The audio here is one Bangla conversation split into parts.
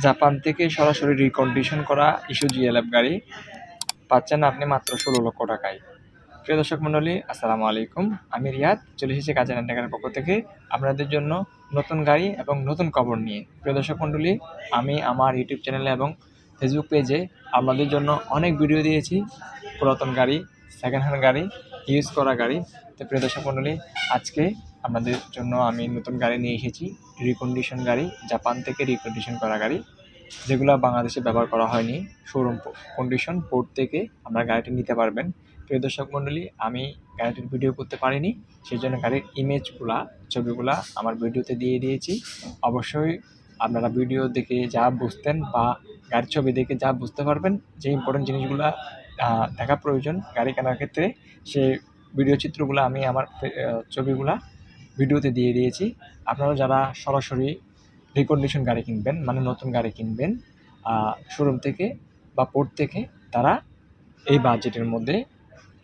জাপান থেকে সরাসরি রিকন্ডিশন করা ইস্যু জিএলএফ গাড়ি পাচ্ছেন আপনি মাত্র ১৬ লক্ষ টাকায়। প্রিয় দর্শক মণ্ডলী, আসসালামু আলাইকুম। আমি রিয়াদ, চলে এসেছি কাজের রেন্টাকারের পক্ষ থেকে আপনাদের জন্য নতুন গাড়ি এবং নতুন খবর নিয়ে। প্রিয় দর্শক মণ্ডলী, আমি আমার ইউটিউব চ্যানেলে এবং ফেসবুক পেজে আপনাদের জন্য অনেক ভিডিও দিয়েছি, পুরাতন গাড়ি, সেকেন্ড হ্যান্ড গাড়ি, ইউজ করা গাড়ি। তো প্রিয় দর্শক মণ্ডলী, আজকে আপনাদের জন্য আমি নতুন গাড়ি নিয়ে এসেছি, রিকন্ডিশন গাড়ি, জাপান থেকে রিকন্ডিশন করা গাড়ি, যেগুলো বাংলাদেশে ব্যবহার করা হয়নি। শোরুম কন্ডিশন পোর্ট থেকে আমরা গাড়িটি নিতে পারবেন। প্রিয় দর্শক মণ্ডলী, আমি গাড়িটির ভিডিও করতে পারিনি, সেই জন্য গাড়ির ইমেজগুলা, ছবিগুলা আমার ভিডিওতে দিয়ে দিয়েছি। অবশ্যই আপনারা ভিডিও দেখে যা বুঝতেন বা গাড়ির ছবি দেখে যা বুঝতে পারবেন, যে ইম্পর্টেন্ট জিনিসগুলা দেখা প্রয়োজন গাড়ি কেনার ক্ষেত্রে, সেই ভিডিও চিত্রগুলো আমি আমার ছবিগুলা ভিডিওতে দিয়ে দিয়েছি। আপনারা যারা সরাসরি রিকন্ডিশন গাড়ি কিনবেন, মানে নতুন গাড়ি কিনবেন শোরুম থেকে বা পোর্ট থেকে, তারা এই বাজেটের মধ্যে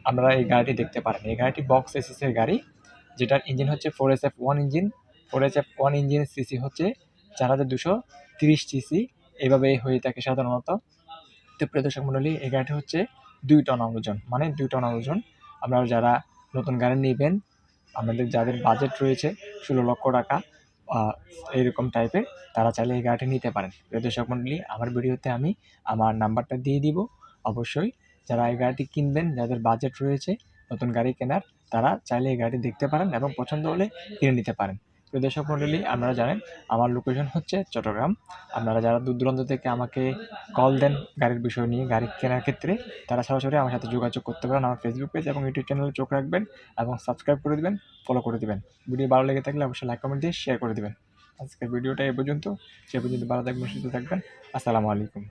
আপনারা এই গাড়িটি দেখতে পারেন। এই গাড়িটি বক্স এসএসের গাড়ি, যেটার ইঞ্জিন হচ্ছে 4SF1 ইঞ্জিন। 4SF1 ইঞ্জিনের সিসি হচ্ছে 4230 সিসি, এভাবে হয়ে থাকে সাধারণত। তো প্রিয় দর্শক মণ্ডলী, এই গাড়িটি হচ্ছে 2 টন ওজন, মানে 2 টন ওজন। আপনারা যারা নতুন গাড়ি নেবেন, আমাদের যাদের বাজেট রয়েছে 16 লক্ষ টাকা এইরকম টাইপের, তারা চাইলে এই গাড়িটি নিতে পারেন। প্রিয় দর্শক মণ্ডলী, আমার ভিডিওতে আমি আমার নাম্বারটা দিয়ে দিব। অবশ্যই যারা এই গাড়িটি কিনবেন, যাদের বাজেট রয়েছে নতুন গাড়ি কেনার, তারা চাইলে এই গাড়িটি দেখতে পারেন এবং পছন্দ হলে কিনে নিতে পারেন। প্রিয় দর্শক মণ্ডলী, আপনারা জানেন আমার লোকেশন হচ্ছে চট্টগ্রাম। আপনারা যারা দূর দূরান্ত থেকে আমাকে কল দেন গাড়ির বিষয় নিয়ে, গাড়ি কেনার ক্ষেত্রে, তারা সরাসরি আমার সাথে যোগাযোগ করতে পারেন। আমার ফেসবুক পেজ এবং ইউটিউব চ্যানেলে চোখ রাখবেন এবং সাবস্ক্রাইব করে দেবেন, ফলো করে দেবেন। ভিডিও ভালো লেগে থাকলে অবশ্যই লাইক কমেন্ট দিয়ে শেয়ার করে দেবেন। আজকের ভিডিওটা এ পর্যন্ত, সে পর্যন্ত ভালো থাকবেন, সুস্থ থাকবেন। আসসালামু আলাইকুম।